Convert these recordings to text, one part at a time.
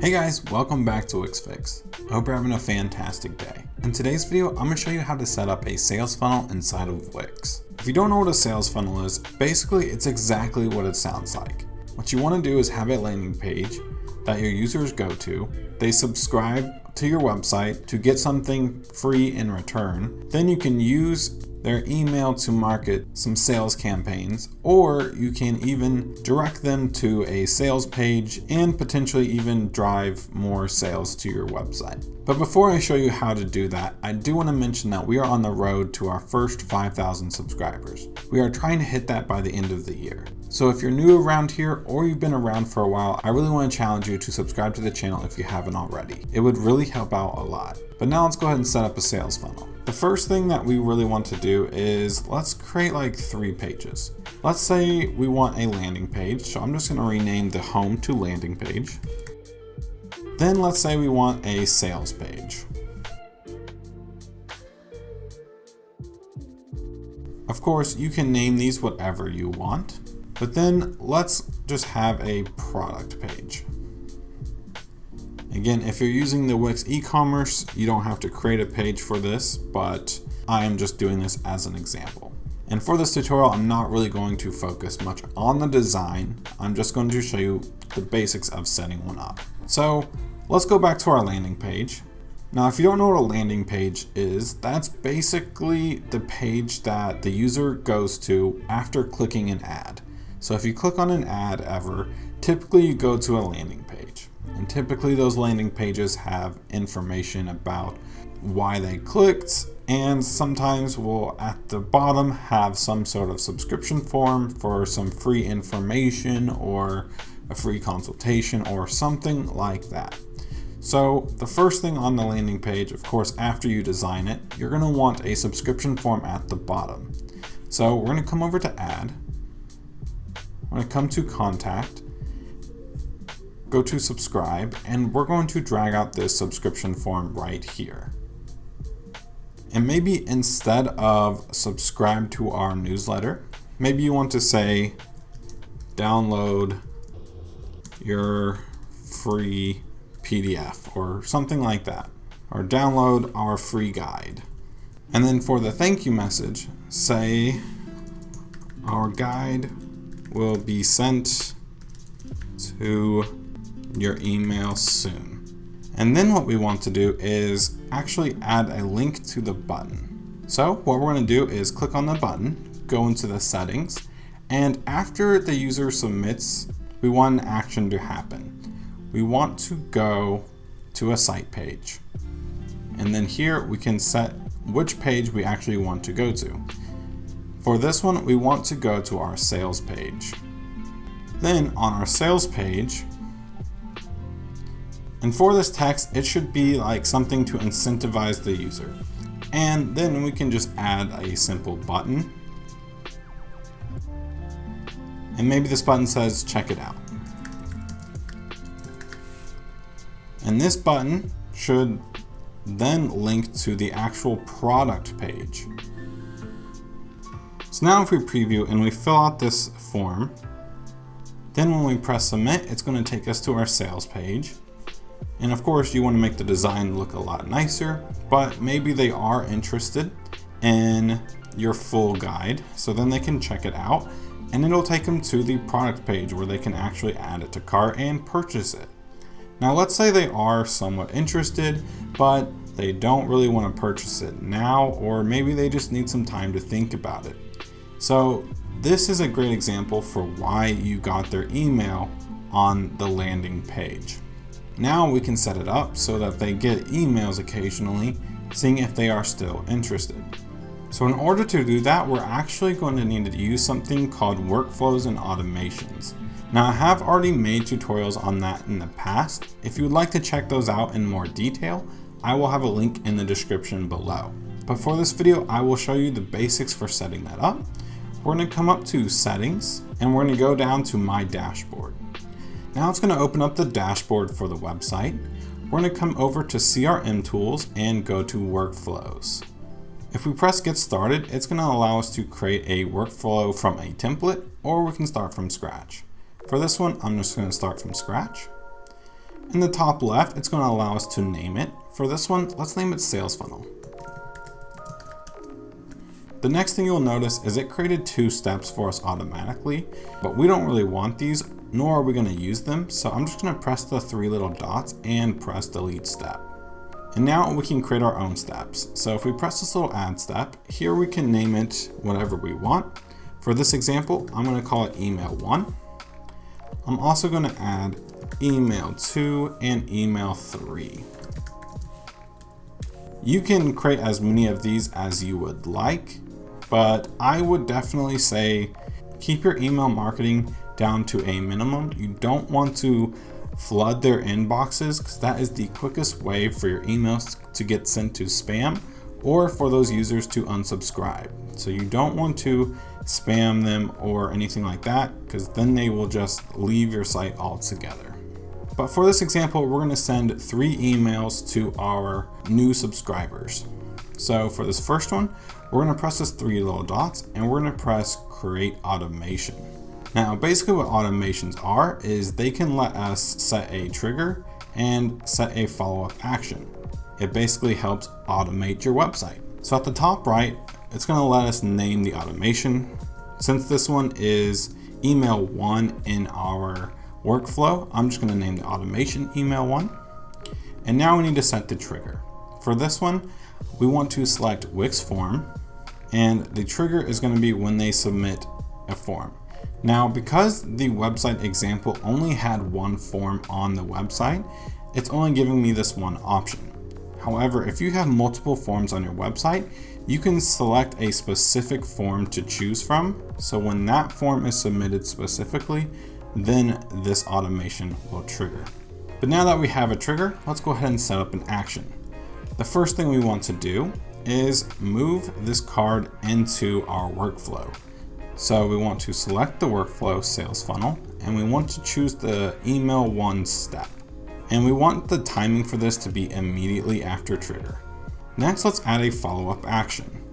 Hey guys, welcome back to Wix Fix. I hope you're having a fantastic day. In today's video, I'm going to show you how to set up a sales funnel inside of Wix. If you don't know what a sales funnel is, basically it's exactly what it sounds like. What you want to do is have a landing page that your users go to. They subscribe to your website to get something free in return. Then you can use their email to market some sales campaigns, or you can even direct them to a sales page and potentially even drive more sales to your website. But before I show you how to do that, I do want to mention that we are on the road to our first 5,000 subscribers. We are trying to hit that by the end of the year. So if you're new around here or you've been around for a while, I really want to challenge you to subscribe to the channel if you haven't already. It would really help out a lot. But now let's go ahead and set up a sales funnel. The first thing that we really want to do is let's create like 3 pages. Let's say we want a landing page. So I'm just going to rename the home to landing page. Then let's say we want a sales page. Of course, you can name these whatever you want, but then let's just have a product page. Again, if you're using the Wix e-commerce, you don't have to create a page for this, but I am just doing this as an example. And for this tutorial, I'm not really going to focus much on the design. I'm just going to show you the basics of setting one up. So let's go back to our landing page. Now, if you don't know what a landing page is, that's basically the page that the user goes to after clicking an ad. So if you click on an ad ever, typically you go to a landing page. And typically those landing pages have information about why they clicked, and sometimes will at the bottom have some sort of subscription form for some free information or a free consultation or something like that. So the first thing on the landing page, of course, after you design it, you're going to want a subscription form at the bottom. So we're going to come over to add. We're going to come to contact, go to subscribe, and we're going to drag out this subscription form right here. And maybe instead of subscribe to our newsletter, maybe you want to say download your free PDF or something like that, or download our free guide. And then for the thank you message, say our guide will be sent to your email soon. And then what we want to do is actually add a link to the button. So what we're going to do is click on the button, go into the settings, and after the user submits, we want an action to happen. We want to go to a site page. And then here we can set which page we actually want to go to. For this one, we want to go to our sales page. Then on our sales page, and for this text, it should be like something to incentivize the user. And then we can just add a simple button. And maybe this button says, check it out. And this button should then link to the actual product page. So now if we preview and we fill out this form, then when we press submit, it's going to take us to our sales page. And of course, you want to make the design look a lot nicer, but maybe they are interested in your full guide. So then they can check it out and it'll take them to the product page where they can actually add it to cart and purchase it. Now, let's say they are somewhat interested, but they don't really want to purchase it now, or maybe they just need some time to think about it. So this is a great example for why you got their email on the landing page. Now we can set it up so that they get emails occasionally, seeing if they are still interested. So in order to do that, we're actually going to need to use something called workflows and automations. Now, I have already made tutorials on that in the past. If you would like to check those out in more detail, I will have a link in the description below. But for this video, I will show you the basics for setting that up. We're going to come up to settings and we're going to go down to my dashboard. Now it's going to open up the dashboard for the website. We're going to come over to CRM tools and go to workflows. If we press get started, it's going to allow us to create a workflow from a template, or we can start from scratch. For this one, I'm just going to start from scratch. In the top left, it's going to allow us to name it. For this one, let's name it Sales Funnel. The next thing you'll notice is it created 2 steps for us automatically, but we don't really want these, nor are we going to use them. So I'm just going to press the 3 little dots and press delete step. And now we can create our own steps. So if we press this little add step, here we can name it whatever we want. For this example, I'm going to call it email 1. I'm also going to add email 2 and email 3. You can create as many of these as you would like, but I would definitely say keep your email marketing down to a minimum. You don't want to flood their inboxes because that is the quickest way for your emails to get sent to spam or for those users to unsubscribe. So you don't want to spam them or anything like that because then they will just leave your site altogether. But for this example, we're going to send 3 emails to our new subscribers. So for this first one, we're going to press this 3 little dots and we're going to press create automation. Now, basically what automations are is they can let us set a trigger and set a follow-up action. It basically helps automate your website. So at the top right, it's going to let us name the automation. Since this one is email 1 in our workflow, I'm just going to name the automation email 1. And now we need to set the trigger. For this one, we want to select Wix form, and the trigger is going to be when they submit a form. Now, because the website example only had 1 form on the website, it's only giving me this one option. However, if you have multiple forms on your website, you can select a specific form to choose from. So when that form is submitted specifically, then this automation will trigger. But now that we have a trigger, let's go ahead and set up an action. The first thing we want to do is move this card into our workflow. So we want to select the workflow sales funnel and we want to choose the email 1 step. And we want the timing for this to be immediately after trigger. Next, let's add a follow-up action.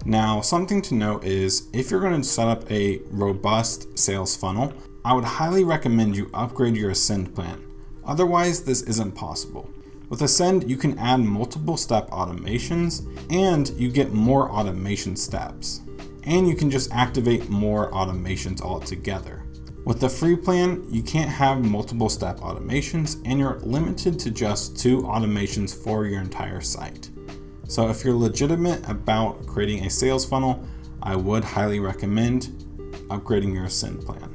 Now, something to note is if you're going to set up a robust sales funnel, I would highly recommend you upgrade your Ascend plan. Otherwise, this isn't possible. With Ascend, you can add multiple step automations and you get more automation steps. And you can just activate more automations altogether. With the free plan, you can't have multiple step automations and you're limited to just 2 automations for your entire site. So if you're legitimate about creating a sales funnel, I would highly recommend upgrading your Ascend plan.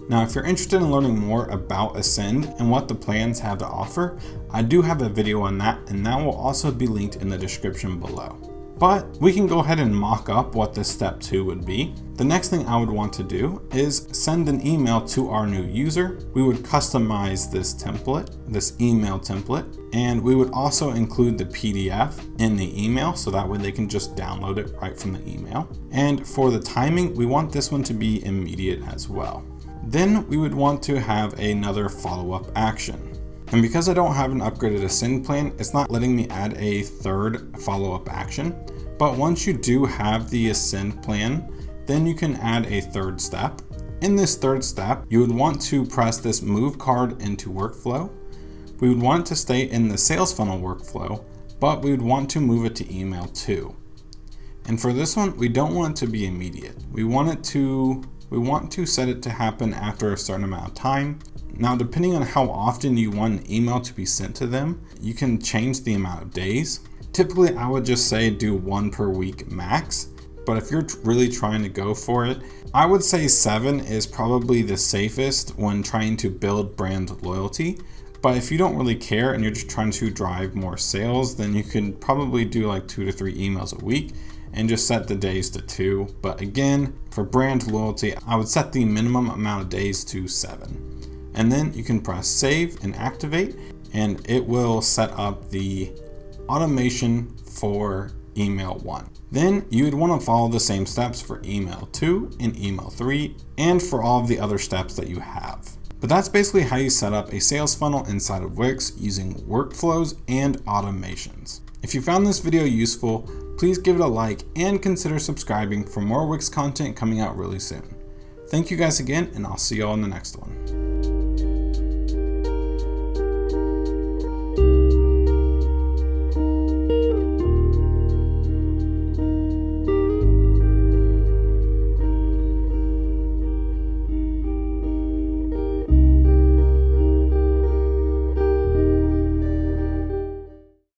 Now, if you're interested in learning more about Ascend and what the plans have to offer, I do have a video on that, and that will also be linked in the description below. But we can go ahead and mock up what this step 2 would be. The next thing I would want to do is send an email to our new user. We would customize this template, this email template, and we would also include the PDF in the email so that way they can just download it right from the email. And for the timing, we want this one to be immediate as well. Then we would want to have another follow-up action. And because I don't have an upgraded Ascend plan, it's not letting me add a third follow-up action. But once you do have the Ascend plan, then you can add a third step. In this third step, you would want to press this move card into workflow. We would want it to stay in the sales funnel workflow, but we would want to move it to email 2. And for this one, we don't want it to be immediate. We want to set it to happen after a certain amount of time. Now, depending on how often you want an email to be sent to them, you can change the amount of days. Typically, I would just say do 1 per week max. But if you're really trying to go for it, I would say 7 is probably the safest when trying to build brand loyalty. But if you don't really care and you're just trying to drive more sales, then you can probably do like 2 to 3 emails a week and just set the days to 2. But again, for brand loyalty, I would set the minimum amount of days to 7. And then you can press save and activate, and it will set up the automation for email 1. Then you would want to follow the same steps for email 2 and email 3 and for all of the other steps that you have. But that's basically how you set up a sales funnel inside of Wix using workflows and automations. If you found this video useful, please give it a like and consider subscribing for more Wix content coming out really soon. Thank you guys again, and I'll see you all in the next one.